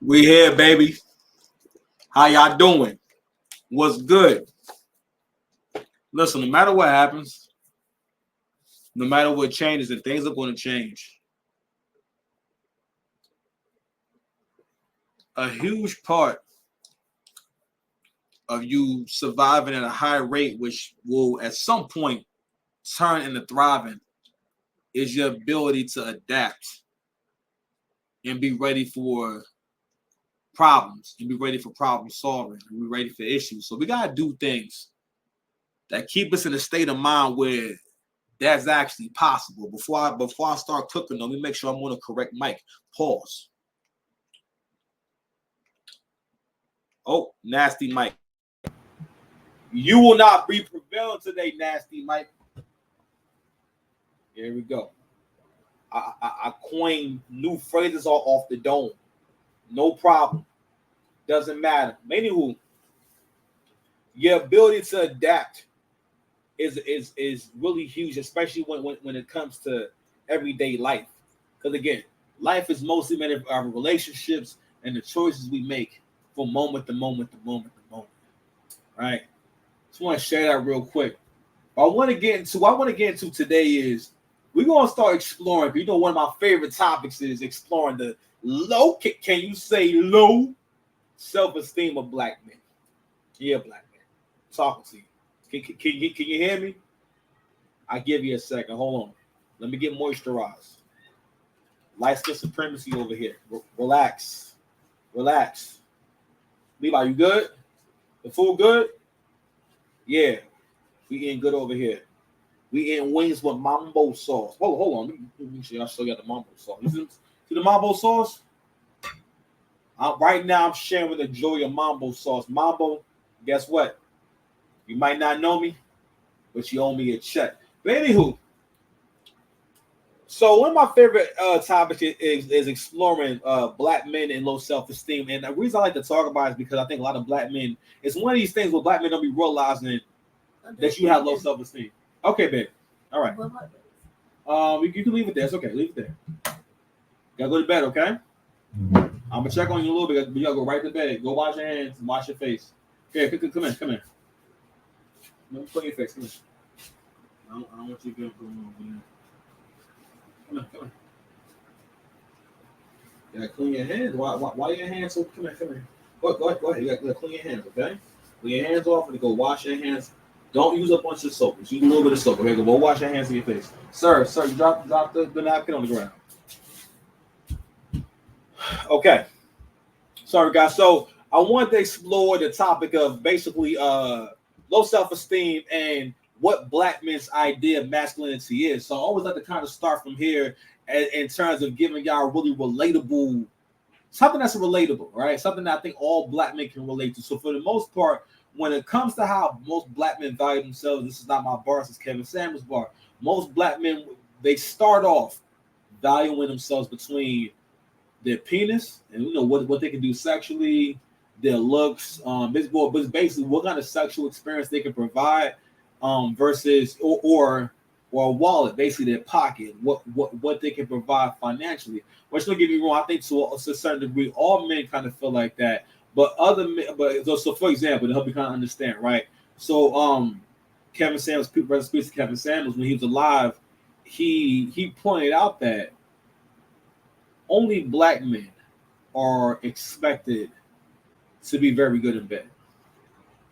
We here, baby. How y'all doing? What's good? Listen, no matter what happens, no matter what changes, and things are going to change. A huge part of you surviving at a high rate, which will at some point turn into thriving, is your ability to adapt and be ready for problems and be ready for problem solving and be ready for issues. So we gotta do things that keep us in a state of mind where that's actually possible. Before I start cooking, let me make sure I'm on the correct mic. Pause. Oh, nasty mic. You will not be prevailing today, nasty mic. Here we go. I coined new phrases off the dome. No problem. Doesn't matter. Anywho, your ability to adapt is really huge, especially when it comes to everyday life. Because again, life is mostly made of our relationships and the choices we make from moment to moment to moment to moment. Right? Just want to share that real quick. What I want to get into today is we're gonna start exploring. You know, one of my favorite topics is exploring the low. Can you say low self-esteem of black men? Yeah, black men. Talking to you. Can you hear me? I'll give you a second. Hold on. Let me get moisturized. Light skin supremacy over here. Relax. Relax. Levi, you good? The food good? Yeah. We eating good over here. We eating wings with mambo sauce. Hold on. Let me show you the mambo sauce. You see the mambo sauce? Right now, I'm sharing the joy of mambo sauce. Mambo, guess what? You might not know me, but you owe me a check. But anywho, so one of my favorite topics is exploring black men and low self-esteem. And the reason I like to talk about it is because I think a lot of black men, it's one of these things where black men don't be realizing that you have low self-esteem. Okay, babe. All right. You can leave it there. It's okay. Leave it there. Gotta go to bed, okay? I'm gonna check on you a little bit, but you gotta go right to bed. Go wash your hands and wash your face. Okay, come in. Let me clean your face. Come here. I don't want you to go on. Come on. You gotta clean your hands. Why your hands so? Come here. Go ahead. You gotta clean your hands, okay? Clean your hands off and go wash your hands. Don't use a bunch of soap. Just use a little bit of soap. Okay, go wash your hands in your face. Sir, you drop the napkin on the ground. Okay. Sorry, guys. So I wanted to explore the topic of basically low self-esteem and what black men's idea of masculinity is. So I always like to kind of start from here in terms of giving y'all really relatable, something that's relatable, right? Something that I think all black men can relate to. So for the most part, when it comes to how most black men value themselves, this is not my bar, this is Kevin Samuels' bar. Most black men, they start off valuing themselves between their penis and what they can do sexually, their looks, but basically what kind of sexual experience they can provide, versus or a wallet, basically their pocket, what they can provide financially. Which don't get me wrong, I think to a certain degree, all men kind of feel like that. But other men, so for example, to help you kind of understand, right? So Kevin Samuels, rest in peace to Kevin Samuels, when he was alive, he pointed out that only black men are expected to be very good in bed.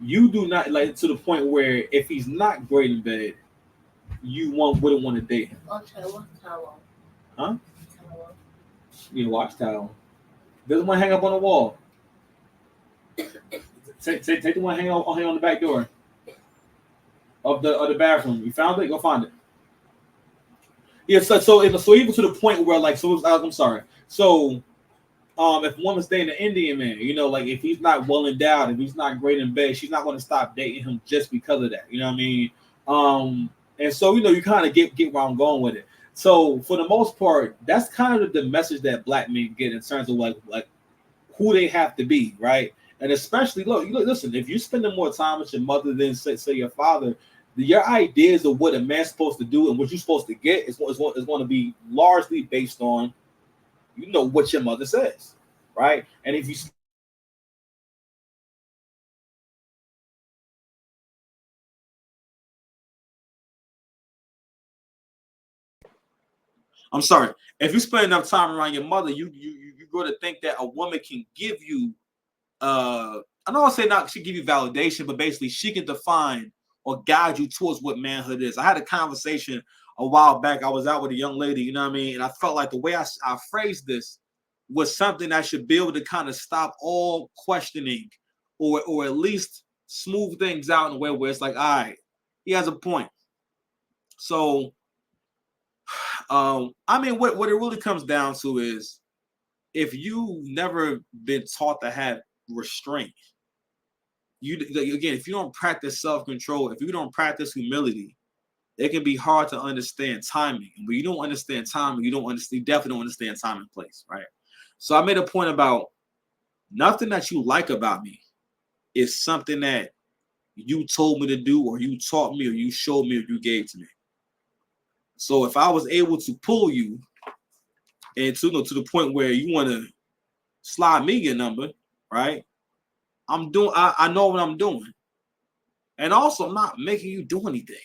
You do not, like, to the point where if he's not great in bed, you wouldn't want to date him. Okay, what's towel? Huh? Towel. You watch towel. There's one hang up on the wall. Take the one hang on the back door of the bathroom. You found it? Go find it. Yeah, so even to the point where, like, I'm sorry. So if a woman's dating an Indian man, like, if he's not well endowed, if he's not great in bed, she's not going to stop dating him just because of that. You know what I mean? And so, you kind of get where I'm going with it. So for the most part, that's kind of the message that black men get in terms of like who they have to be, right? And especially, listen, if you're spending more time with your mother than say your father, your ideas of what a man's supposed to do and what you're supposed to get is going to be largely based on, what your mother says. right? And if you I'm sorry. If you spend enough time around your mother, you go to think that a woman can give you I don't want to say not she give you validation, but basically she can define or guide you towards what manhood is. I had a conversation a while back. I was out with a young lady, you know what I mean? And I felt like the way I phrased this was something that should be able to kind of stop all questioning or at least smooth things out in a way where it's like, all right, he has a point. So I mean what it really comes down to is if you've never been taught to have restraint, you again, if you don't practice self-control, if you don't practice humility, it can be hard to understand timing. And when you don't understand timing, you definitely don't understand time and place, right? So I made a point about nothing that you like about me is something that you told me to do, or you taught me, or you showed me, or you gave to me. So if I was able to pull you and to the point where you want to slide me your number, right? I know what I'm doing. And also I'm not making you do anything.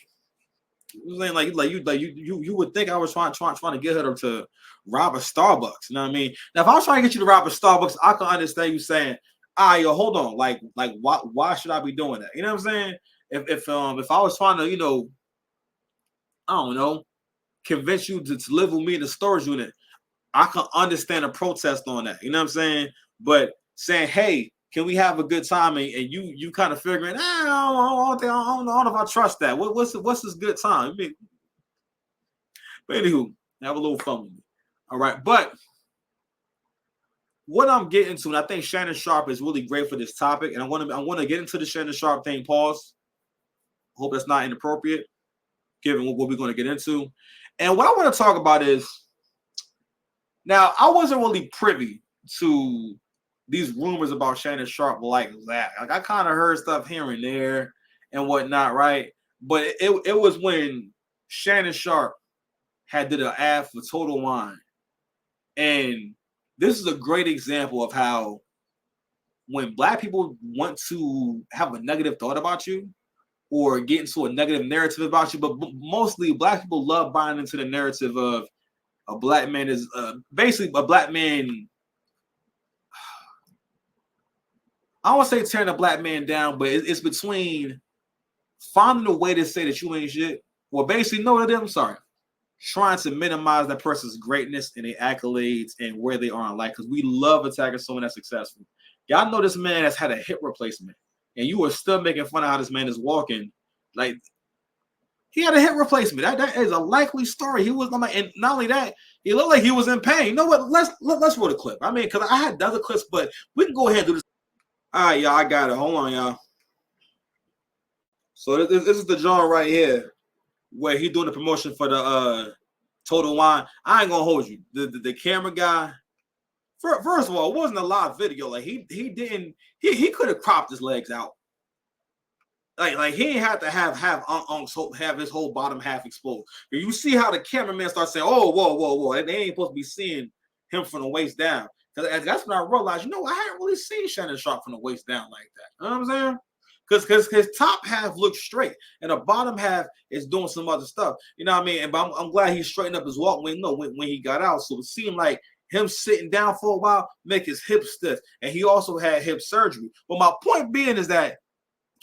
You would think I was trying to get her to rob a Starbucks. You know what I mean? Now, if I was trying to get you to rob a Starbucks, I can understand you saying, yo, hold on, like why should I be doing that? You know what I'm saying? If I was trying to, I don't know, convince you to live with me in the storage unit, I can understand a protest on that. You know what I'm saying? But saying, hey, can we have a good time? And you kind of figuring, I don't know if I trust that. What's this good time? I mean, but anywho, have a little fun with me. All right. But what I'm getting to, and I think Shannon Sharpe is really great for this topic. And I want to get into the Shannon Sharpe thing. Pause. Hope that's not inappropriate, given what we're going to get into. And what I want to talk about is now I wasn't really privy to these rumors about Shannon Sharpe like that. Like I kind of heard stuff here and there and whatnot, right? But it was when Shannon Sharpe had did an ad for Total Wine. And this is a great example of how when Black people want to have a negative thought about you or get into a negative narrative about you, but mostly Black people love buying into the narrative of a Black man is basically a Black man. I don't want to say tearing a Black man down, but it's between finding a way to say that you ain't shit. Well, basically, no, I'm sorry. Trying to minimize that person's greatness and their accolades and where they are in life, because we love attacking someone that's successful. Y'all know this man has had a hip replacement, and you are still making fun of how this man is walking. Like he had a hip replacement. That is a likely story. He was like, and not only that, he looked like he was in pain. You know what? Let's roll the clip. I mean, because I had other clips, but we can go ahead and do this. All right, y'all, I got it. Hold on, y'all. So this is the John right here, where he doing the promotion for the Total Wine. I ain't gonna hold you. The camera guy. First of all, it wasn't a live video. Like he could have cropped his legs out. Like he ain't have to have his whole bottom half exposed. You see how the cameraman starts saying, "Oh, whoa!" They ain't supposed to be seeing him from the waist down. Because that's when I realized, I hadn't really seen Shannon Sharpe from the waist down like that. You know what I'm saying? Because his top half looks straight and the bottom half is doing some other stuff. You know what I mean? But I'm glad he straightened up his walk when he got out. So it seemed like him sitting down for a while make his hips stiff. And he also had hip surgery. But my point being is that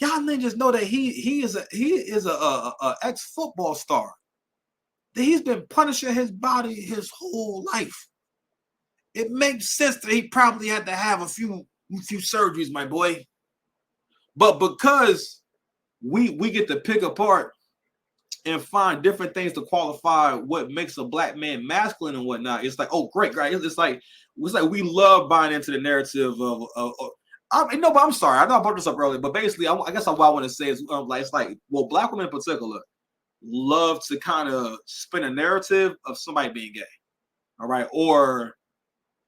y'all ninjas know that he is a ex-football star. That he's been punishing his body his whole life. It makes sense that he probably had to have a few surgeries, my boy. But because we get to pick apart and find different things to qualify what makes a Black man masculine and whatnot, it's like, oh, great. It's like we love buying into the narrative of but I'm sorry, I know I brought this up earlier, but basically, I guess what I want to say is Black women in particular love to kind of spin a narrative of somebody being gay, all right, or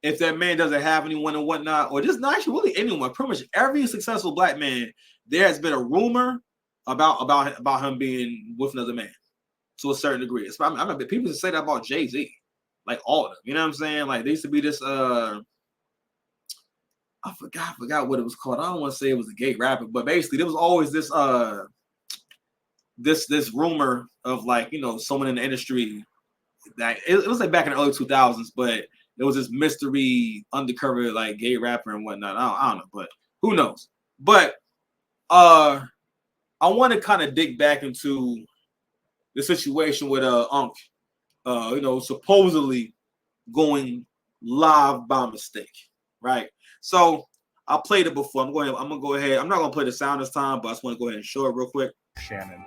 if that man doesn't have anyone and whatnot, or just not actually really anyone, pretty much every successful Black man, there has been a rumor about him being with another man to a certain degree. I mean, people used to say that about Jay-Z, like all of them. You know what I'm saying? Like there used to be this I forgot what it was called. I don't want to say it was a gay rapper, but basically there was always this this rumor of like, you know, someone in the industry that it was like back in the early 2000s, but there was this mystery undercover like gay rapper and whatnot. I don't know, but who knows? But I want to kind of dig back into the situation with Unc, you know, supposedly going live by mistake, right? So I played it before. I'm gonna go ahead. I'm not gonna play the sound this time, but I just want to go ahead and show it real quick. Shannon.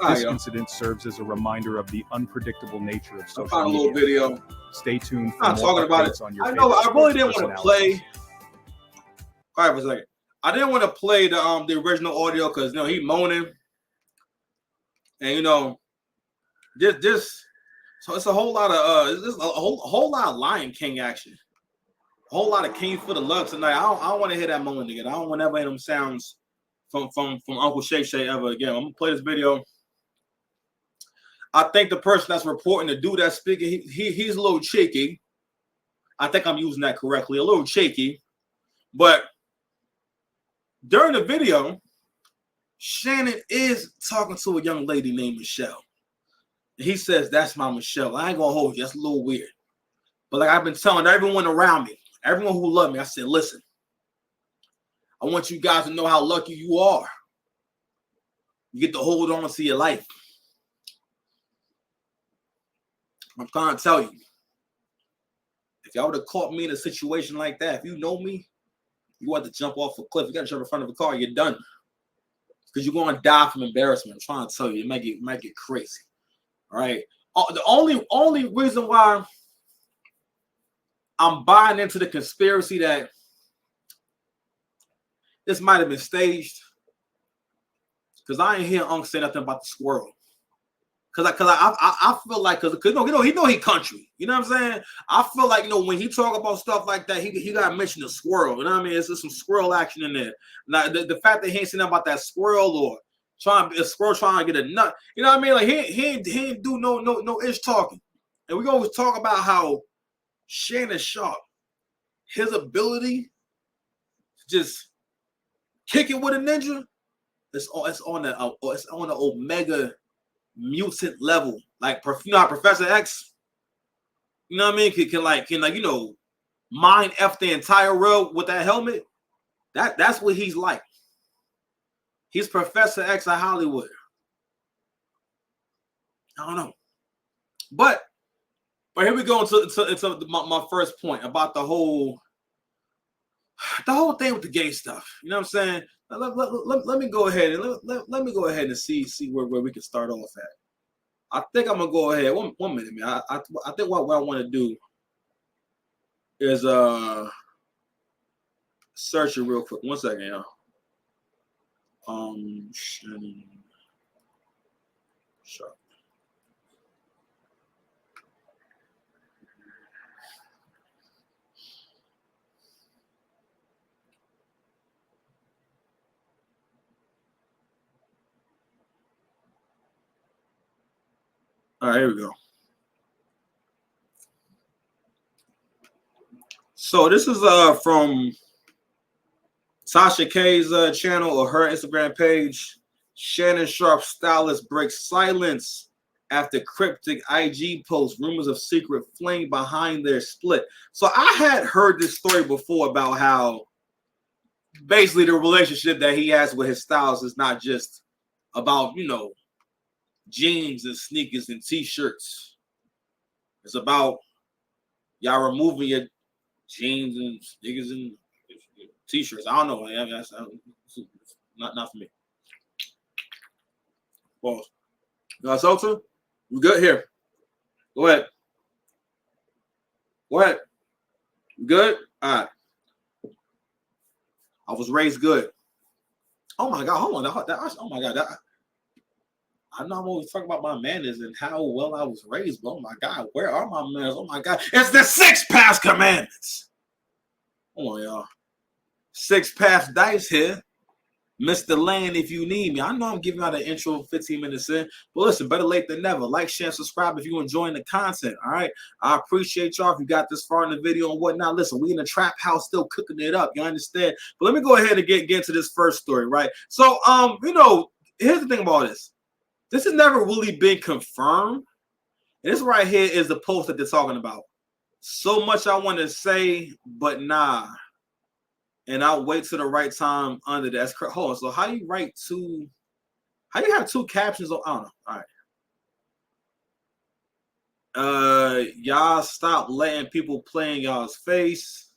This incident serves as a reminder of the unpredictable nature of social media. A little video. Stay tuned for I'm more talking about it. on your I know. I really didn't want to play. All right, for a second. I didn't want to play the original audio because, you know, he moaning, and you know, this. So it's a whole lot of this a whole lot of Lion King action, a whole lot of King for the Lux tonight. I don't want to hear that moaning again. I don't want to ever hear them sounds from Uncle Shay Shay ever again. I'm gonna play this video. I think the person that's reporting to do that speaking, he's a little cheeky. I think I'm using that correctly, a little cheeky. But during the video, Shannon is talking to a young lady named Michelle. He says, "That's my Michelle." I ain't gonna hold you. That's a little weird. But like I've been telling everyone around me, everyone who loved me, I said, listen, I want you guys to know how lucky you are. You get to hold on to your life. I'm trying to tell you, if y'all would have caught me in a situation like that, if you know me, you have to jump off a cliff. You got to jump in front of a car. You're done. Because you're going to die from embarrassment. I'm trying to tell you, it might get crazy. All right. The only reason why I'm buying into the conspiracy that this might have been staged, because I ain't hear Unc say nothing about the squirrel. Cause I feel like cause you know he country, you know what I'm saying? I feel like, you know, when he talk about stuff like that, he got to mention the squirrel. You know what I mean? It's just some squirrel action in there. Now the fact that he ain't saying nothing about that squirrel or a squirrel trying to get a nut, you know what I mean? Like he ain't do no ish talking. And we always talk about how Shannon Sharpe, his ability to just kick it with a ninja, it's on the omega mutant level, like, you know how Professor X, you know what I mean, can you know, mind F the entire world with that helmet. That's what he's like. He's Professor X of Hollywood. I don't know, but here we go into my first point about the whole thing with the gay stuff. You know what I'm saying? Let me go ahead and let me go ahead and see where we can start off at. I think I'm gonna go ahead. One minute, man. I think what I want to do is search it real quick. 1 second, y'all. Shannon Sharpe. All right, here we go. So this is from Tasha K's channel or her Instagram page. Shannon Sharpe stylist breaks silence after cryptic IG post. Rumors of secret flame behind their split. So I had heard this story before about how basically the relationship that he has with his stylist is not just about, you know, jeans and sneakers and t-shirts. It's about y'all removing your jeans and sneakers and t-shirts. I don't know. That's not for me. Pause. You got seltzer? We good here. Go ahead. You good? All right. I was raised good. Oh my God. Hold on. Oh my God. I know I'm always talking about my manners and how well I was raised, but oh my God, where are my manners? Oh my God. It's the 6 past commandments. Come on, y'all. 6 past dice here. Mr. Lane, if you need me. I know I'm giving out an intro 15 minutes in, but listen, better late than never. Like, share, subscribe if you're enjoying the content, all right? I appreciate y'all if you got this far in the video and whatnot. Listen, we in the trap house still cooking it up, you understand? But let me go ahead and get into this first story, right? So, here's the thing about this. This has never really been confirmed. And this right here is the post that they're talking about. So much I want to say, but nah. And I'll wait till the right time under that. Hold on. So how you have two captions on? I don't know. All right. Y'all stop letting people play in y'all's face.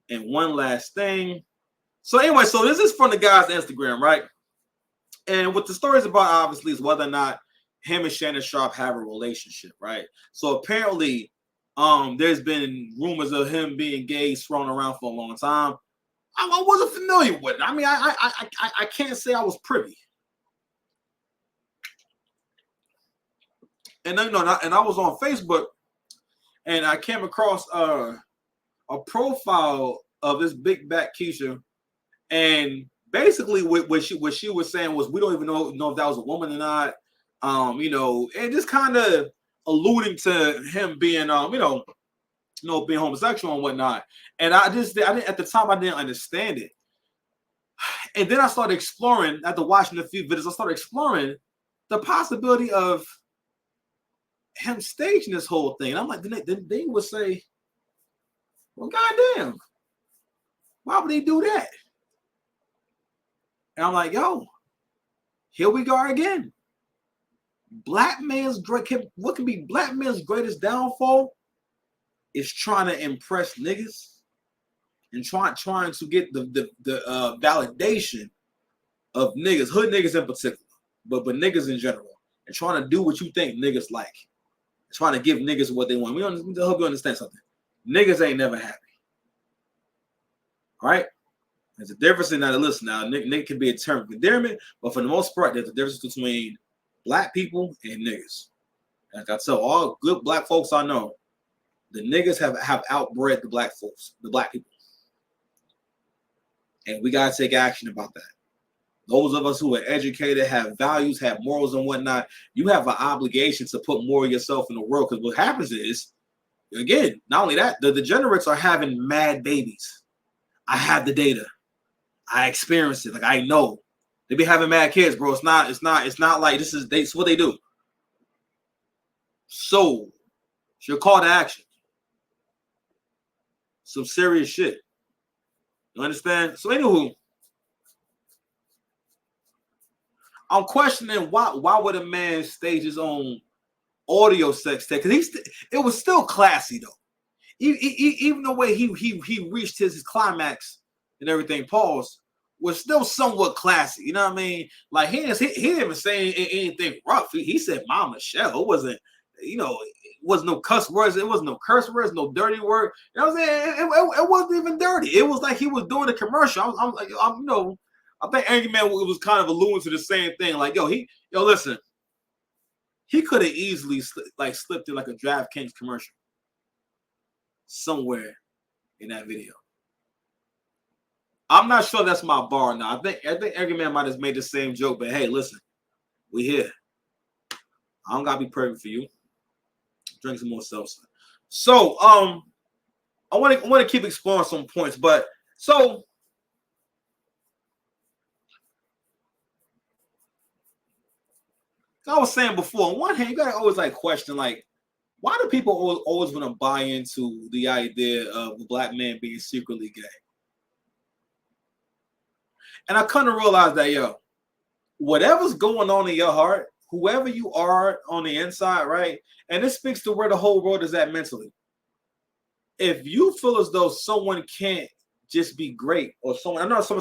And one last thing. So anyway, so this is from the guy's Instagram, right? And what the story is about, obviously, is whether or not him and Shannon Sharpe have a relationship, right? So apparently, there's been rumors of him being gay thrown around for a long time. I wasn't familiar with it. I mean, I can't say I was privy. And then, and I was on Facebook, and I came across a profile of this big back Keisha, and basically what she was saying was, we don't even know if that was a woman or not. And just kind of alluding to him being being homosexual and whatnot. And I didn't at the time, I didn't understand it. And then I started exploring, after watching a few videos, I started exploring the possibility of him staging this whole thing. And I'm like, then they would say, well, goddamn, why would he do that? And I'm like, yo, here we go again. What can be black man's greatest downfall is trying to impress niggas and trying to get the validation of niggas, hood niggas in particular, but niggas in general, and trying to do what you think niggas like, trying to give niggas what they want. I hope you understand something. Niggas ain't never happy. All right? There's a difference in that. Listen, now, nigga can be a term of endearment, but for the most part, there's a difference between black people and niggas. Like I tell all good black folks I know, the niggas have outbred the black folks, the black people. And we got to take action about that. Those of us who are educated, have values, have morals and whatnot, you have an obligation to put more of yourself in the world. Because what happens is, again, not only that, the degenerates are having mad babies. I have the data. I experienced it. Like, I know. They be having mad kids, bro. It's not like it's what they do. So, it's your call to action. Some serious shit. You understand? So, anywho, I'm questioning why would a man stage his own audio sex tape? Because it was still classy though. Even the way he reached his climax and everything, pause, was still somewhat classy. You know what I mean? Like he didn't even say anything rough. He said "Mama Shell." It wasn't, it wasn't no cuss words. It wasn't no curse words, no dirty word. You know what I'm saying? It wasn't even dirty. It was like he was doing a commercial. I think Angry Man was kind of alluding to the same thing. Like, listen, he could have easily slipped in like a DraftKings commercial somewhere in that video. I'm not sure that's my bar now. I think Angry Man might have made the same joke, but hey, listen, we here. I don't gotta be perfect for you. Drink some more seltzer. So, I want to keep exploring some points, but so. I was saying before, on one hand, you gotta always question, why do people always want to buy into the idea of a black man being secretly gay? And I kind of realized that, whatever's going on in your heart, whoever you are on the inside, right? And this speaks to where the whole world is at mentally. If you feel as though someone can't just be great, or someone, I'm not so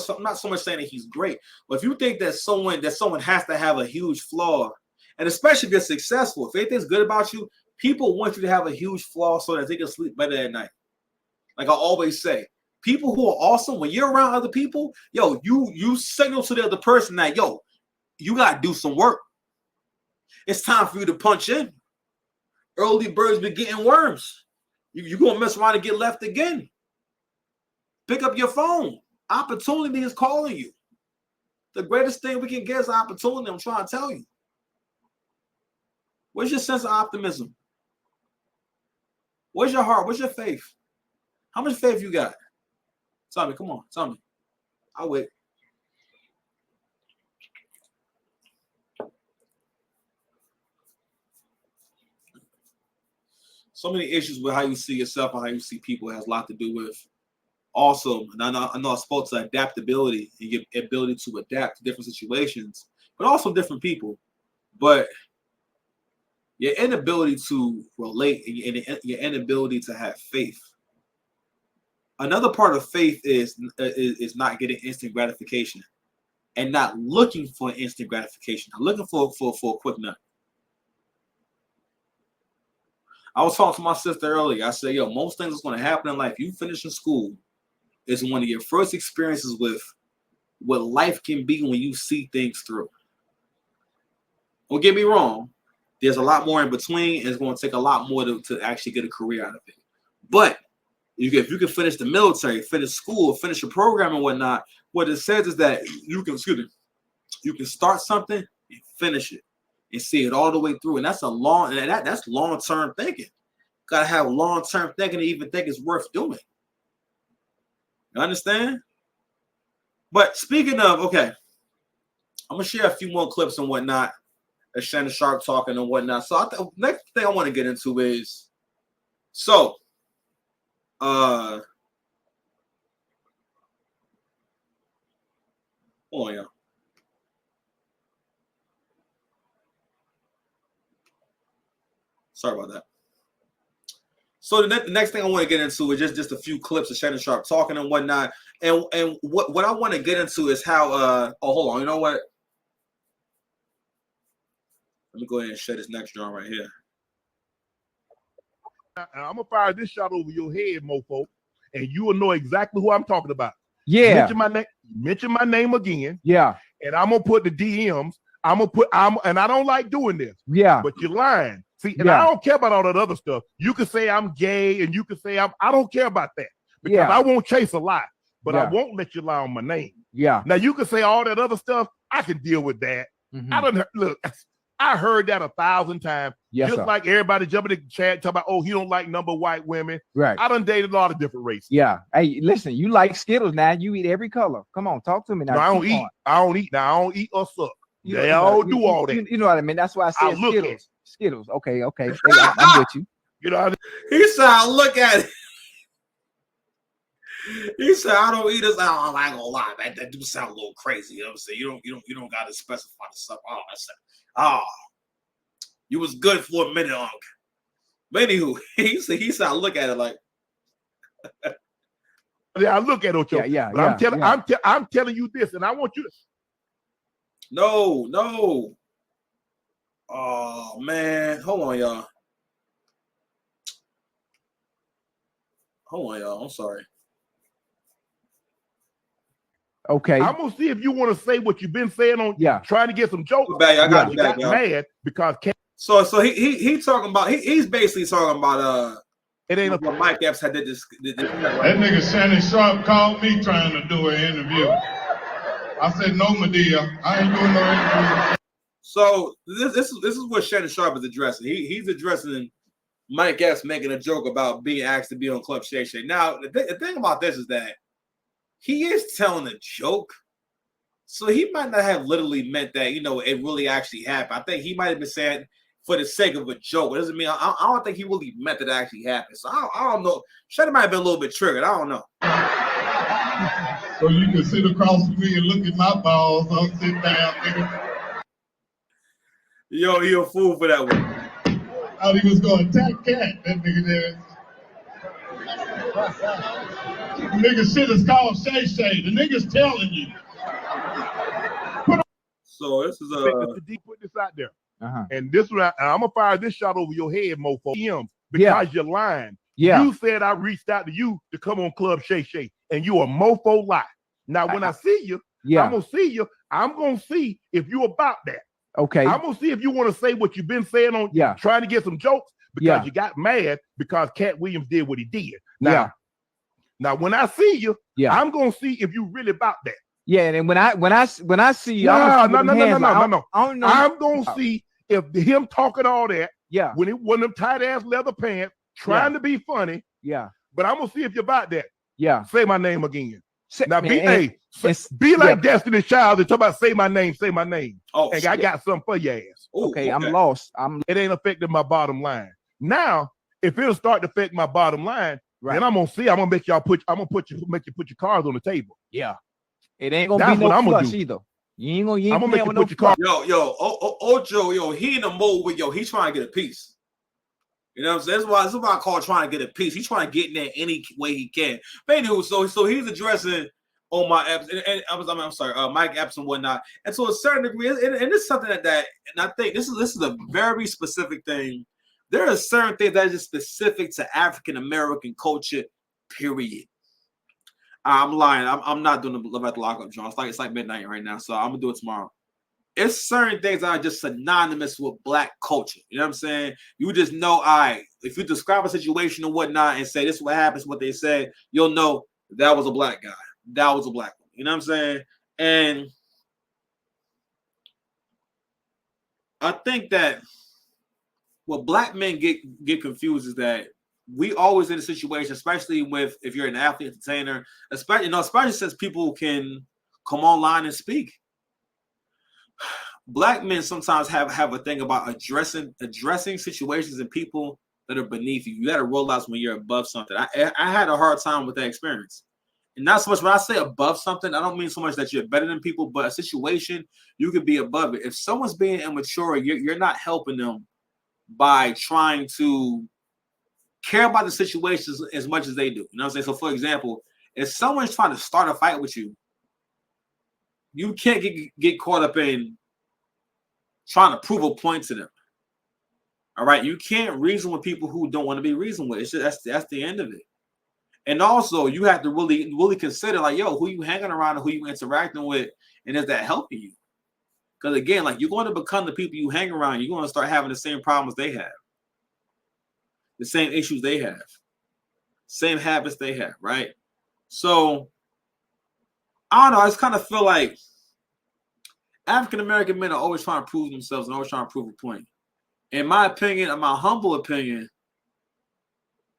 much saying that he's great, but if you think that someone has to have a huge flaw, and especially if you're successful, if anything's good about you, people want you to have a huge flaw so that they can sleep better at night. Like I always say, people who are awesome, when you're around other people, you signal to the other person that, you got to do some work. It's time for you to punch in. Early birds be getting worms. You're going to mess around and get left again. Pick up your phone. Opportunity is calling you. The greatest thing we can get is opportunity. I'm trying to tell you. Where's your sense of optimism? Where's your heart? Where's your faith? How much faith you got? Tell me, come on, tell me. I'll wait. So many issues with how you see yourself and how you see people has a lot to do with. Also, and I know I spoke to adaptability and your ability to adapt to different situations, but also different people. But your inability to relate and your inability to have faith. Another part of faith is not getting instant gratification and not looking for instant gratification. Not looking for a quick nut. I was talking to my sister earlier. I said, yo, most things that's going to happen in life, you finish in school, is one of your first experiences with what life can be when you see things through. Don't get me wrong. There's a lot more in between, and it's going to take a lot more to actually get a career out of it. But if you can finish the military, finish school, finish your program and whatnot, what it says is that you can start something and finish it and see it all the way through. And that's that's long-term thinking. Gotta have long-term thinking to even think it's worth doing. You understand? But speaking of, okay, I'm gonna share a few more clips and whatnot. As Shannon Sharpe talking and whatnot. So next thing I want to get into is hold on, y'all. Sorry about that. So the next thing I want to get into is just a few clips of Shannon Sharpe talking and whatnot. And what I want to get into is how hold on, you know what? Let me go ahead and share this next drum right here. I'm gonna fire this shot over your head, mofo, and you will know exactly who I'm talking about. Yeah. Mention my name again. Yeah. And I'm gonna put the DMs. And I don't like doing this. Yeah. But you're lying. See, and I don't care about all that other stuff. You can say I'm gay, and you can say I don't care about that because I won't chase a lie, but I won't let you lie on my name. Yeah. Now you can say all that other stuff. I can deal with that. Mm-hmm. I heard that 1,000 times. Yes, just like everybody jumping in the chat talking about, oh, he don't like number white women. Right. I done dated a lot of different races. Yeah. Hey, listen, you like Skittles now. You eat every color. Come on, talk to me now. No, I don't eat. I don't eat or suck. They all do all that. You know what I mean? That's why I said Skittles. Skittles. Okay. I'm with you. You know, He said, I look at it. He said, I don't eat this. I ain't gonna lie, man. That do sound a little crazy. You know what I'm saying? You don't gotta specify the stuff. Oh, I said, you was good for a minute, Unc. But anywho, he said, I look at it like. I look at it. But I'm telling you this, and I want you to. No. Oh man, hold on, y'all. I'm sorry. Okay. I'm gonna see if you want to say what you've been saying on trying to get some jokes. I got you back, mad because so he talking about he's basically talking about it ain't what Mike Epps had did this that nigga Shannon Sharpe called me trying to do an interview. I said no, Medea, I ain't doing no interview. So this is what Shannon Sharpe is addressing. He's addressing Mike Epps making a joke about being asked to be on Club Shay Shay. Now the thing about this is that he is telling a joke, so he might not have literally meant that. You know, it really actually happened. I think he might have been saying for the sake of a joke. It doesn't mean I don't think he really meant that it actually happened. So I don't know. Shannon might have been a little bit triggered. I don't know. So you can sit across from me and look at my balls. I'll sit down, nigga. Yo, he a fool for that one. Thought he was going to attack Cat. That nigga there. The nigga shit is called Shay Shay. The nigga's telling you. So this is put this out there. And this one, I'm gonna fire this shot over your head, mofo. Because you're lying. Yeah. You said I reached out to you to come on Club Shay Shay, and you a mofo lie. Now when I see you, I'm gonna see you. I'm gonna see if you about that. Okay. I'm gonna see if you want to say what you've been saying on trying to get some jokes because you got mad because Cat Williams did what he did. Now when I see you, I'm gonna see if you really about that. Yeah, and when I see, No. I'm gonna see if him talking all that. Yeah. When it one of them tight ass leather pants, trying to be funny. Yeah. But I'm gonna see if you're about that. Yeah. Say my name again. Now be be like Destiny Child and talk about say my name, say my name. Oh, and I got something for your ass. Ooh, okay, I'm lost. It ain't affecting my bottom line. Now, if it'll start to affect my bottom line, then I'm gonna see. I'm gonna make y'all make you put your cards on the table. Yeah. It ain't gonna be no flush either. You ain't I'm gonna make you put your cards. Ocho, he in the mode with he's trying to get a piece. You know what I'm saying? That's why I call trying to get a piece. He's trying to get in there any way he can. But anyway, so he's addressing on my apps, and I'm sorry, Mike apps and whatnot. And to a certain degree, and it's something that, and I think this is a very specific thing. There are certain things that are just specific to African American culture, period. I'm lying. I'm not doing the Love at the Lockup, John. It's like midnight right now, so I'm gonna do it tomorrow. It's certain things that are just synonymous with Black culture. You know what I'm saying? You just know, if you describe a situation and whatnot and say this is what happens, what they say, you'll know that was a Black guy. That was a Black woman. You know what I'm saying? And I think that what Black men get confused is that we always in a situation, especially if you're an athlete, entertainer, especially since people can come online and speak. Black men sometimes have a thing about addressing situations and people that are beneath you. You got to realize when you're above something. I had a hard time with that experience. And not so much when I say above something, I don't mean so much that you're better than people, but a situation, you could be above it. If someone's being immature, you're not helping them by trying to care about the situations as much as they do. You know what I'm saying? So for example, if someone's trying to start a fight with you, you can't get caught up in trying to prove a point to them. All right, you can't reason with people who don't want to be reasoned with. It's just, that's the end of it. And also, you have to really consider, like, yo, who you hanging around and who you interacting with, and is that helping you? Because again, like, you're going to become the people you hang around. You're going to start having the same problems they have, the same issues they have, same habits they have, right? So I don't know. I just kind of feel like African American men are always trying to prove themselves and always trying to prove a point. In my opinion, in my humble opinion,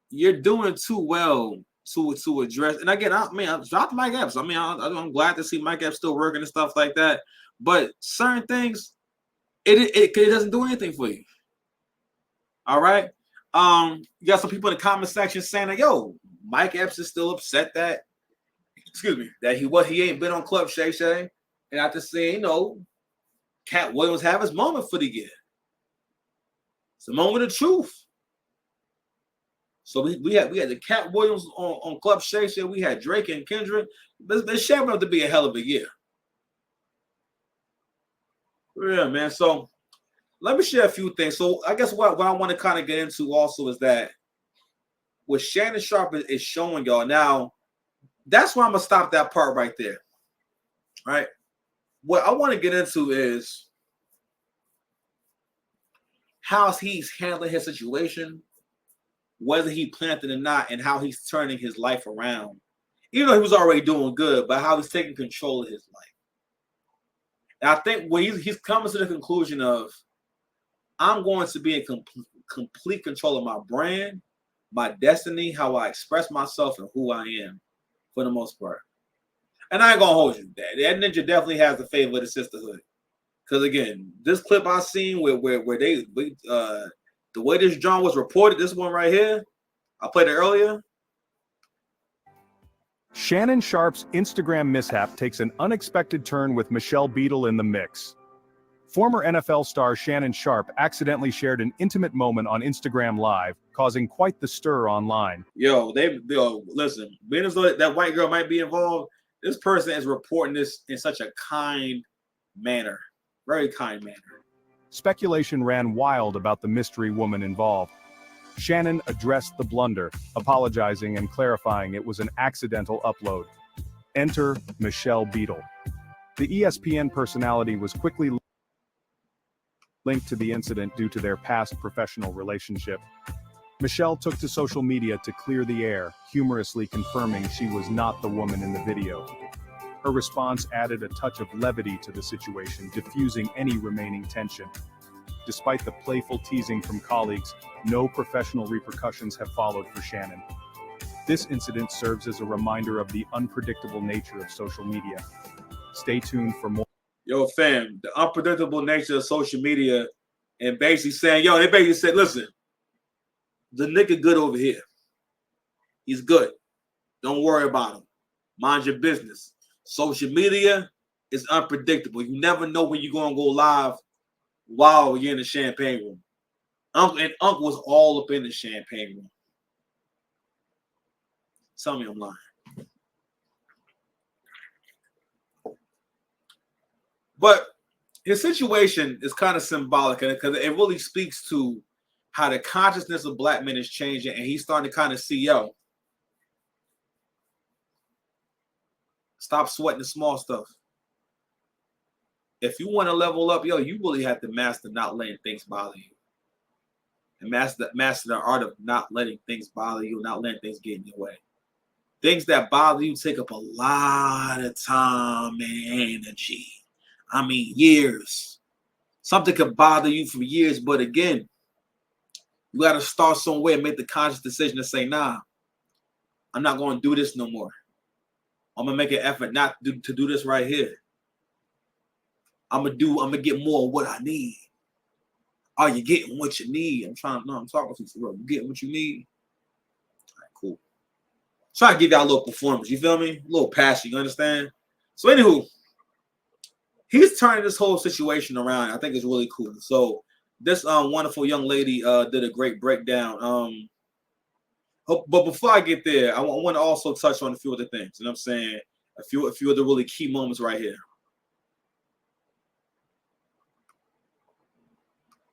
you're doing too well to address. And again, I dropped Mike Epps. I'm glad to see Mike Epps still working and stuff like that. But certain things, it doesn't do anything for you. All right. You got some people in the comment section saying that, yo, Mike Epps is still upset that he ain't been on Club Shay Shay. And after saying, Cat Williams have his moment for the year. It's a moment of truth. So we had the Cat Williams on Club Shay Shay. We had Drake and Kendrick. It's shaping up to be a hell of a year. Yeah, man. So let me share a few things. So I guess what I want to kind of get into also is that what Shannon Sharpe is showing y'all now, that's where I'm going to stop that part right there. Right? What I want to get into is how he's handling his situation, whether he planned it or not, and how he's turning his life around. Even though he was already doing good, but how he's taking control of his life. And I think when he's coming to the conclusion of, I'm going to be in complete control of my brand, my destiny, how I express myself, and who I am, for the most part. And I ain't gonna hold you. That ninja definitely has the favor of the sisterhood. Because again, this clip I seen where the way this John was reported, this one right here, I played it earlier. Shannon Sharpe's Instagram mishap takes an unexpected turn with Michelle Beadle in the mix. Former NFL star Shannon Sharpe accidentally shared an intimate moment on Instagram Live, causing quite the stir online. Listen, being as though that white girl might be involved, this person is reporting this in such a kind manner, very kind manner. Speculation ran wild about the mystery woman involved. Shannon addressed the blunder, apologizing and clarifying it was an accidental upload. Enter Michelle Beadle. The ESPN personality was quickly linked to the incident due to their past professional relationship. Michelle took to social media to clear the air, humorously confirming she was not the woman in the video. Her response added a touch of levity to the situation, diffusing any remaining tension. Despite the playful teasing from colleagues, no professional repercussions have followed for Shannon. This incident serves as a reminder of the unpredictable nature of social media. Stay tuned for more. Yo, fam, the unpredictable nature of social media, and basically saying, yo, they basically said, listen, the nigga good over here. He's good. Don't worry about him. Mind your business. Social media is unpredictable. You never know when you're going to go live while you're in the champagne room. Uncle was all up in the champagne room. Tell me I'm lying. But his situation is kind of symbolic because it really speaks to how the consciousness of black men is changing, and he's starting to kind of see, yo, stop sweating the small stuff. If you want to level up, yo, you really have to master not letting things bother you. And master the art of not letting things bother you, not letting things get in your way. Things that bother you take up a lot of time and energy. I mean, years. Something could bother you for years, but again, you got to start somewhere and make the conscious decision to say, nah, I'm not going to do this no more. I'm going to make an effort not to do this right here. I'm going to get more of what I need. Are you getting what you need? I'm talking to you for real. You getting what you need? All right, cool. Try to give y'all a little performance. You feel me? A little passion. You understand? So, anywho, he's turning this whole situation around. I think it's really cool. So, this wonderful young lady did a great breakdown. But before I get there, I want to also touch on a few other things. You know what I'm saying? A few of the really key moments right here.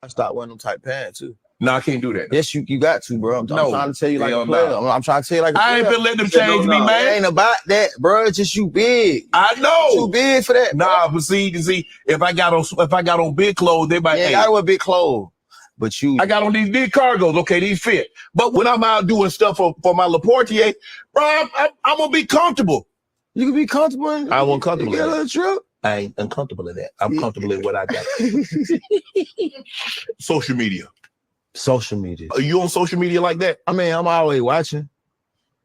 I start wearing them type pants too. No, I can't do that. Yes, you got to, bro. I'm trying to tell you like a player. No. I'm trying to tell you like a player. I ain't been letting them change me, man. It ain't about that, bro. It's just you big. I know. You big for that. Nah, but see, if I got on big clothes, they might. Yeah, you gotta wear big clothes. But I got on these big cargos. Okay, these fit. But when I'm out doing stuff for my Laportier, bro, I'm gonna be comfortable. You can be comfortable. I want comfortable. You get a little trip. I ain't uncomfortable in that. I'm comfortable in what I got. Social media. Social media. Are you on social media like that? I mean, I'm always watching,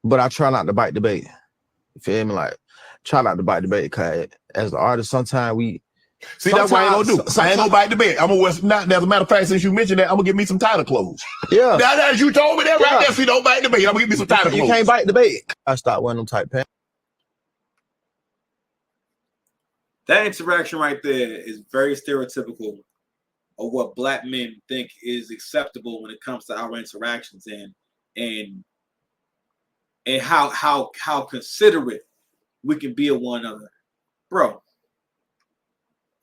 but I try not to bite the bait. You feel me? Like, try not to bite the bait because as an artist, sometimes we. See, that's what I ain't gonna do. I ain't gonna bite the bait. I'm gonna wear. As a matter of fact, since you mentioned that, I'm gonna get me some tighter clothes. Yeah. Now, as you told me that right there, see, don't bite the bait. I'm gonna get me some tighter clothes. You can't bite the bait. I start wearing them tight pants. That interaction right there is very stereotypical of what black men think is acceptable when it comes to our interactions and how considerate we can be of one another. Bro,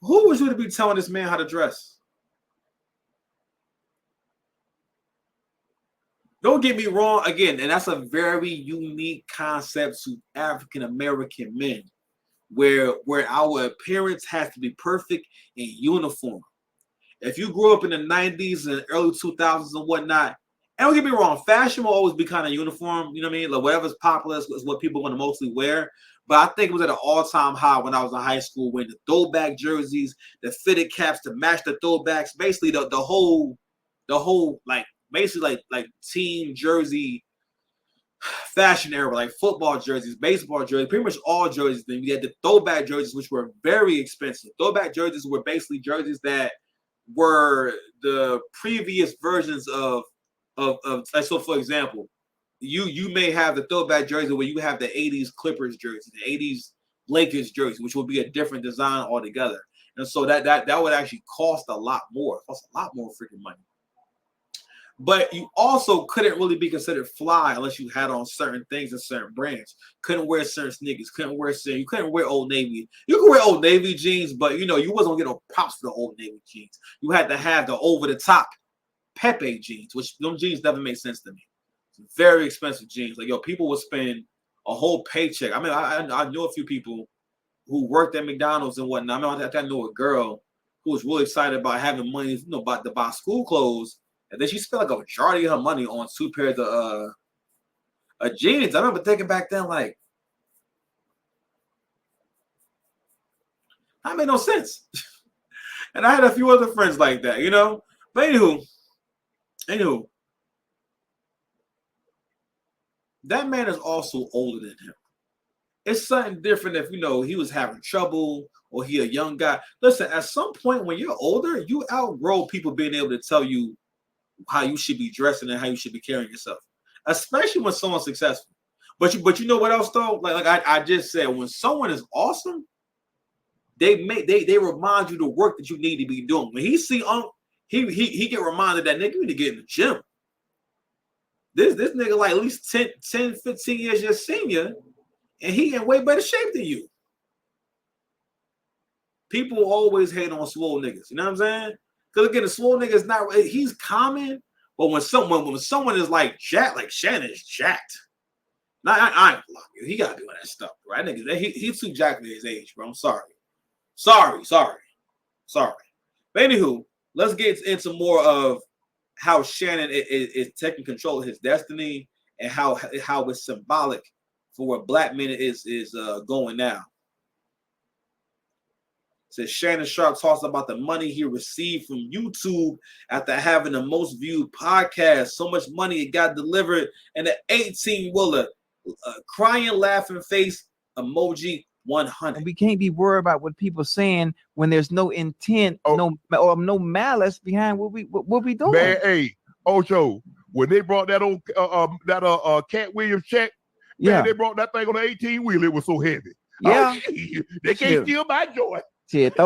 who was you to be telling this man how to dress? Don't get me wrong, again, and that's a very unique concept to African American men. Where our appearance has to be perfect and uniform. If you grew up in the 90s and early 2000s and whatnot, and don't get me wrong, fashion will always be kind of uniform, you know what I mean? Like whatever's popular is what people want to mostly wear. But I think it was at an all-time high when I was in high school when the throwback jerseys, the fitted caps to match the throwbacks, basically the whole like basically like team jersey fashion era, like football jerseys, baseball jerseys, pretty much all jerseys. Then we had the throwback jerseys, which were very expensive. Throwback jerseys were basically jerseys that were the previous versions of so for example, you may have the throwback jersey where you have the 80s Clippers jersey, the 80s Lakers jersey, which would be a different design altogether. And so that would actually cost a lot more. It cost a lot more freaking money. But you also couldn't really be considered fly unless you had on certain things and certain brands. Couldn't wear certain sneakers. You couldn't wear Old Navy. You could wear Old Navy jeans, but you wasn't gonna get no props for the Old Navy jeans. You had to have the over the top Pepe jeans, which those jeans never made sense to me. Very expensive jeans. Like people would spend a whole paycheck. I mean, I know a few people who worked at McDonald's and whatnot. I mean, I know a girl who was really excited about having money, about to buy school clothes. And then she spent like a majority of her money on 2 pairs of jeans. I remember thinking back then, like, That made no sense. And I had a few other friends like that, you know. But anywho, that man is also older than him. It's something different if, you know, he was having trouble or he a young guy. Listen, at some point when you're older, you outgrow people being able to tell you how you should be dressing and how you should be carrying yourself, especially when someone's successful. But you know what else though? Like I just said, when someone is awesome, they remind you the work that you need to be doing. When he see he get reminded that nigga, you need to get in the gym. This nigga like at least 10, 15 years your senior, and he in way better shape than you. People always hate on swole niggas. You know what I'm saying? Because again, the swole nigga is not. He's common, but when someone is like jacked, like Shannon is jacked. Now I ain't blocking you. He got to do that stuff, right? Nigga, he's too jacked for his age, bro. I'm sorry. But anywho, let's get into more of how Shannon is taking control of his destiny and how it's symbolic for where black men is going now. It says Shannon Sharpe talks about the money he received from YouTube after having the most viewed podcast. So much money it got delivered in an 18-wheeler. Crying, laughing face emoji 100. We can't be worried about what people saying when there's no intent, no malice behind what we doing. Man, hey, Ocho, when they brought that old Cat Williams check, man, they brought that thing on the 18-wheeler. It was so heavy. Yeah, they can't steal my joy. Shit, they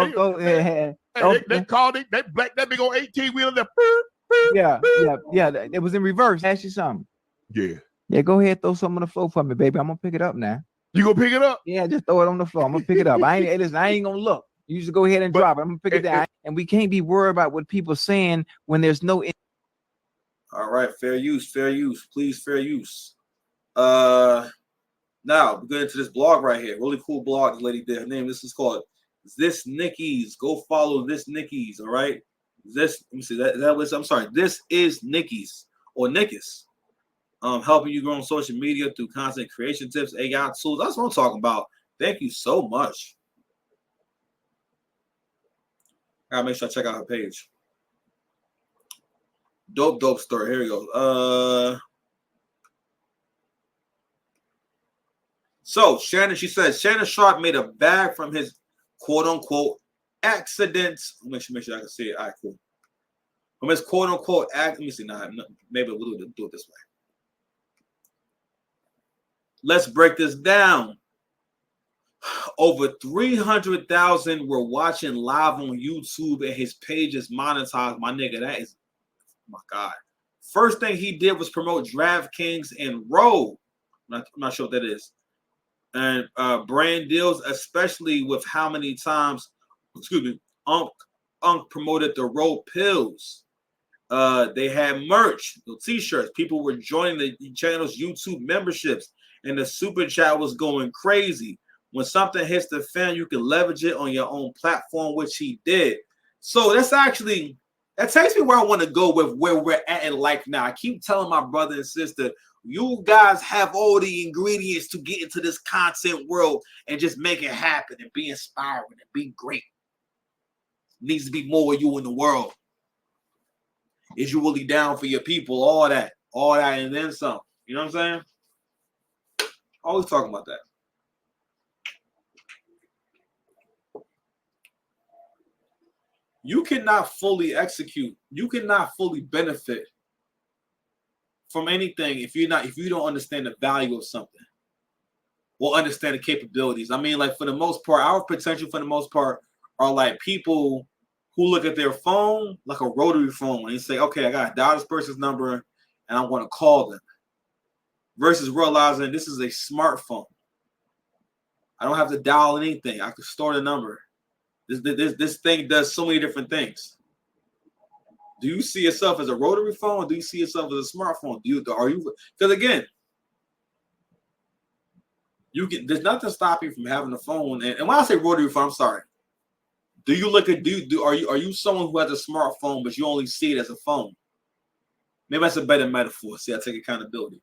called it. They blacked that big old 18-wheeler. Yeah. It was in reverse. Ask you something. Yeah, go ahead, throw something on the floor for me, baby. I'm gonna pick it up now. You gonna pick it up? Yeah, just throw it on the floor. I'm gonna pick it up. I ain't gonna look. You just go ahead and drop it. I'm gonna pick it down. And we can't be worried about what people saying when there's no. All right, fair use, please, fair use. Now we're going into this blog right here. Really cool blog the lady did. Her name. This is called This Nikki's. Go follow This Nikki's. All right. Let me see that was. I'm sorry. This is Nikki's or Nikki's. Helping you grow on social media through content creation tips, AI tools. That's what I'm talking about. Thank you so much. I gotta make sure I check out her page. Dope story. Here we go. So Shannon, she says Shannon Sharpe made a bag from his quote unquote accidents. Make sure I can see it. All right, cool. From his quote unquote act. Let me see. Nah, maybe we'll do it this way. Let's break this down. Over 300,000 were watching live on YouTube, and his page is monetized. My nigga, that is, oh my God. First thing he did was promote DraftKings and Roll. I'm not sure what that is. And brand deals, especially with how many times, Unc promoted the Roll pills. They had merch, t-shirts. People were joining the channel's YouTube memberships. And the super chat was going crazy. When something hits the fan, you can leverage it on your own platform, which he did. So that takes me where I want to go with where we're at in life now. I keep telling my brother and sister, you guys have all the ingredients to get into this content world and just make it happen and be inspiring and be great. Needs to be more of you in the world. Is you really down for your people? All that, and then some. You know what I'm saying? Always talking about that. You cannot fully execute. You cannot fully benefit from anything if you don't understand the value of something or understand the capabilities. I mean, like for the most part, our potential for the most part are like people who look at their phone like a rotary phone and you say, okay, I got to dial this person's number and I want to call them. Versus realizing this is a smartphone. I don't have to dial anything. I can store the number. This thing does so many different things. Do you see yourself as a rotary phone? Or do you see yourself as a smartphone? Because again, there's nothing stopping you from having a phone. And when I say rotary phone, I'm sorry. Do you look at are you someone who has a smartphone but you only see it as a phone? Maybe that's a better metaphor. See, I take accountability.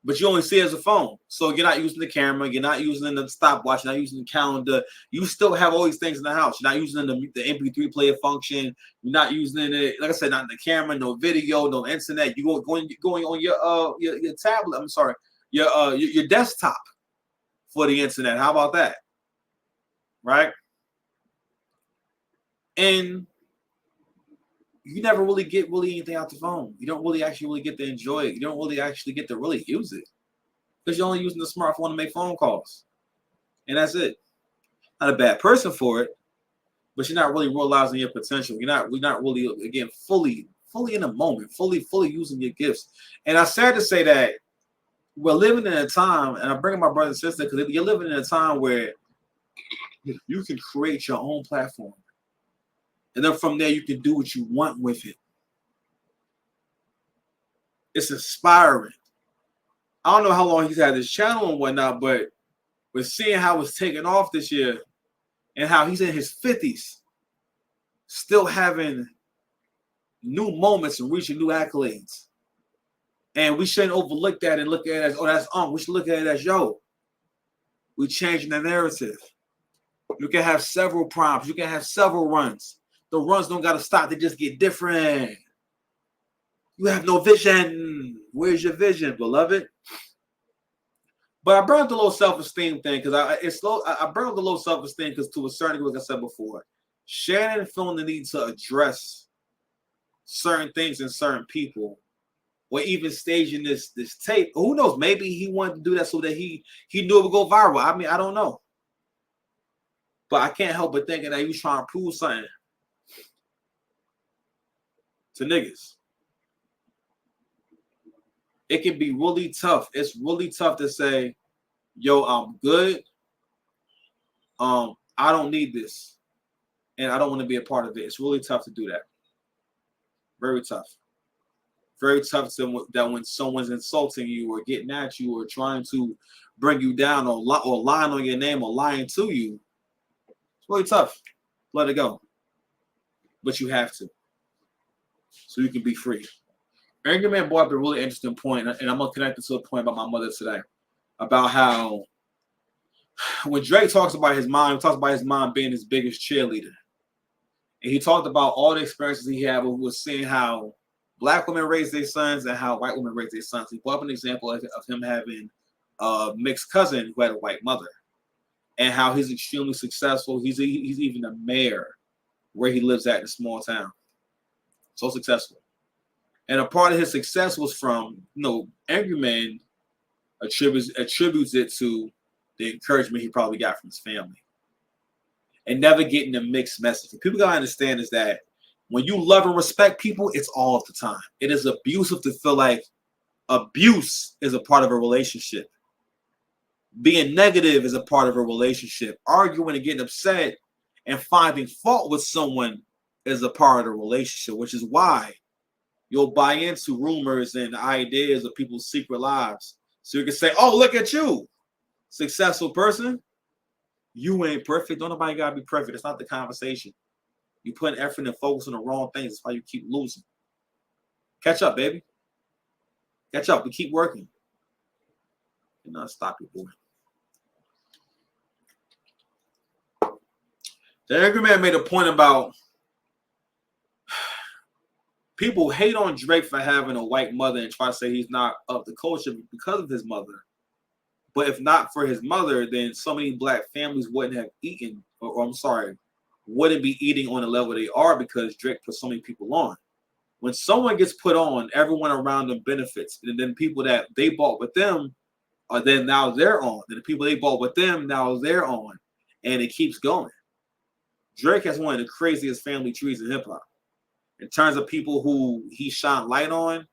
but you only see it as a phone. So you're not using the camera, you're not using the stopwatch, you're not using the calendar. You still have all these things in the house. You're not using the MP3 player function. You're not using it, like I said, not the camera, no video, no internet. You going on your tablet. I'm sorry, your desktop for the internet. How about that? Right? And you never really get anything out the phone. You don't really actually get to enjoy it. You don't really actually get to really use it because you're only using the smartphone to make phone calls, and that's it. Not a bad person for it, but you're not really realizing your potential. We're not really, again, fully in the moment, fully using your gifts. And I sad to say that we're living in a time, and I'm bringing my brother and sister because you're living in a time where you can create your own platform. And then from there, you can do what you want with it. It's inspiring. I don't know how long he's had this channel and whatnot, but we're seeing how it's taken off this year and how he's in his 50s, still having new moments and reaching new accolades. And we shouldn't overlook that and look at it as, oh, that's we should look at it as, yo, we're changing the narrative. You can have several prompts. You can have several runs. The runs don't got to stop. They just get different. You have no vision. Where's your vision, beloved? But I brought up the low self-esteem thing because I brought up the low self-esteem because to a certain degree, like I said before, Shannon feeling the need to address certain things in certain people, or even staging this tape. Who knows? Maybe he wanted to do that so that he knew it would go viral. I mean, I don't know. But I can't help but thinking that he was trying to prove something to niggas. It can be really tough. It's really tough to say, yo, I'm good. I don't need this. And I don't want to be a part of it. It's really tough to do that. Very tough. Very tough that when someone's insulting you or getting at you or trying to bring you down or lying on your name or lying to you, it's really tough. Let it go. But you have to. So you can be free. Angry Man brought up a really interesting point, and I'm going to connect it to a point about my mother today, about how when Drake talks about his mom, he talks about his mom being his biggest cheerleader. And he talked about all the experiences he had with seeing how Black women raise their sons and how white women raise their sons. He brought up an example of him having a mixed cousin who had a white mother, and how he's extremely successful. He's even a mayor where he lives at in a small town. So successful. And a part of his success was from, Angry Man attributes it to the encouragement he probably got from his family. And never getting a mixed message. What people gotta understand is that when you love and respect people, it's all of the time. It is abusive to feel like abuse is a part of a relationship. Being negative is a part of a relationship. Arguing and getting upset and finding fault with someone is a part of the relationship, which is why you'll buy into rumors and ideas of people's secret lives. So you can say, oh, look at you, successful person. You ain't perfect. Don't nobody gotta be perfect. It's not the conversation. You put effort and focus on the wrong things. That's why you keep losing. Catch up, baby. Catch up. We keep working. Do not stop your boy. The Angry Man made a point about people hate on Drake for having a white mother and try to say he's not of the culture because of his mother. But if not for his mother, then so many Black families wouldn't have eaten, wouldn't be eating on the level they are because Drake put so many people on. When someone gets put on, everyone around them benefits. And then people that they bought with them are then now they're on. And the people they bought with them, now they're on. And it keeps going. Drake has one of the craziest family trees in hip hop. In terms of people who he shone light on,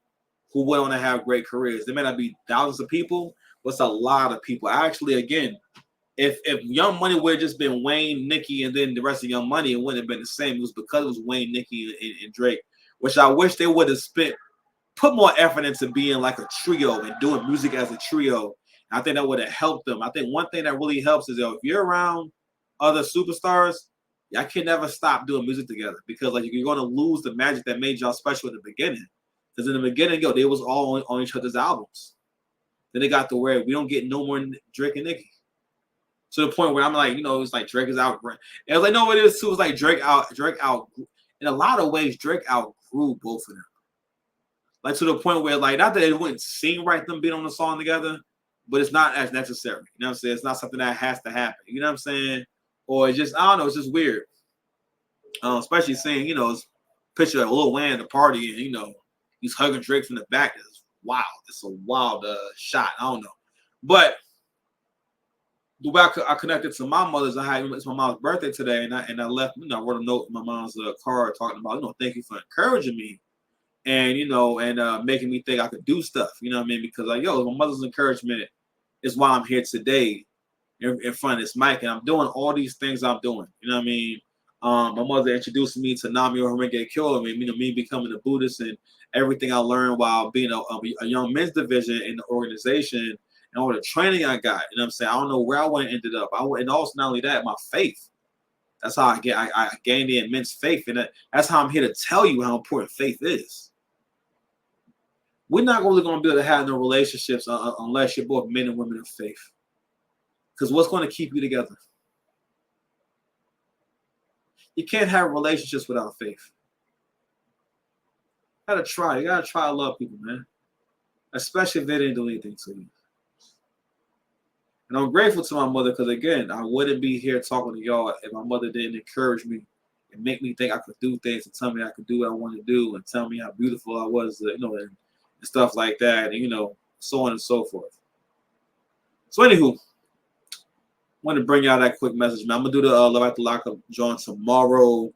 who went on to have great careers. There may not be thousands of people, but it's a lot of people. Actually, again, if Young Money would have just been Wayne, Nicki, and then the rest of Young Money, it wouldn't have been the same. It was because it was Wayne, Nicki, and Drake, which I wish they would have put more effort into being like a trio and doing music as a trio. I think that would have helped them. I think one thing that really helps is if you're around other superstars, y'all can never stop doing music together because you're going to lose the magic that made y'all special at the beginning. Because in the beginning, they was all on each other's albums. Then it got to where we don't get no more Drake and Nicki. To the point where I'm like, it's like Drake is out. And I was like, no, it is too. It's like Drake out. In a lot of ways, Drake outgrew both of them. Like to the point where, like, not that it wouldn't seem right them being on the song together, but it's not as necessary. You know what I'm saying? It's not something that has to happen. You know what I'm saying? Or it's just, I don't know, it's just weird. Especially seeing, it's picture of Lil Wayne at the party and, he's hugging Drake from the back. It's wild. It's a wild shot. I don't know. But the way I connected to my mother's, it's my mom's birthday today, and I left, I wrote a note in my mom's car talking about, thank you for encouraging me. And making me think I could do stuff, you know what I mean? Because like, my mother's encouragement is why I'm here today in front of this mic, and I'm doing all these things I'm doing. You know what I mean? My mother introduced me to Namyo Horenge Kyo, me becoming a Buddhist and everything I learned while being a young men's division in the organization and all the training I got. You know what I'm saying? I don't know where I would have ended up. And also not only that, my faith. That's how I gained the immense faith, and that's how I'm here to tell you how important faith is. We're not really going to be able to have no relationships unless you're both men and women of faith. Because what's going to keep you together? You can't have relationships without faith. You gotta try. You gotta try to love people, man. Especially if they didn't do anything to you. And I'm grateful to my mother because, again, I wouldn't be here talking to y'all if my mother didn't encourage me and make me think I could do things and tell me I could do what I want to do and tell me how beautiful I was, and stuff like that, and so on and so forth. So anywho, I want to bring y'all that quick message, man. I'm gonna do the Love After Lockup joint tomorrow,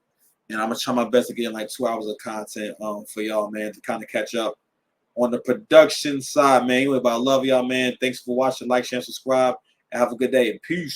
and I'm gonna try my best to get like 2 hours of content for y'all, man, to kind of catch up on the production side, man. Anyway, but I love y'all, man. Thanks for watching. Like, share, subscribe, and have a good day. Peace.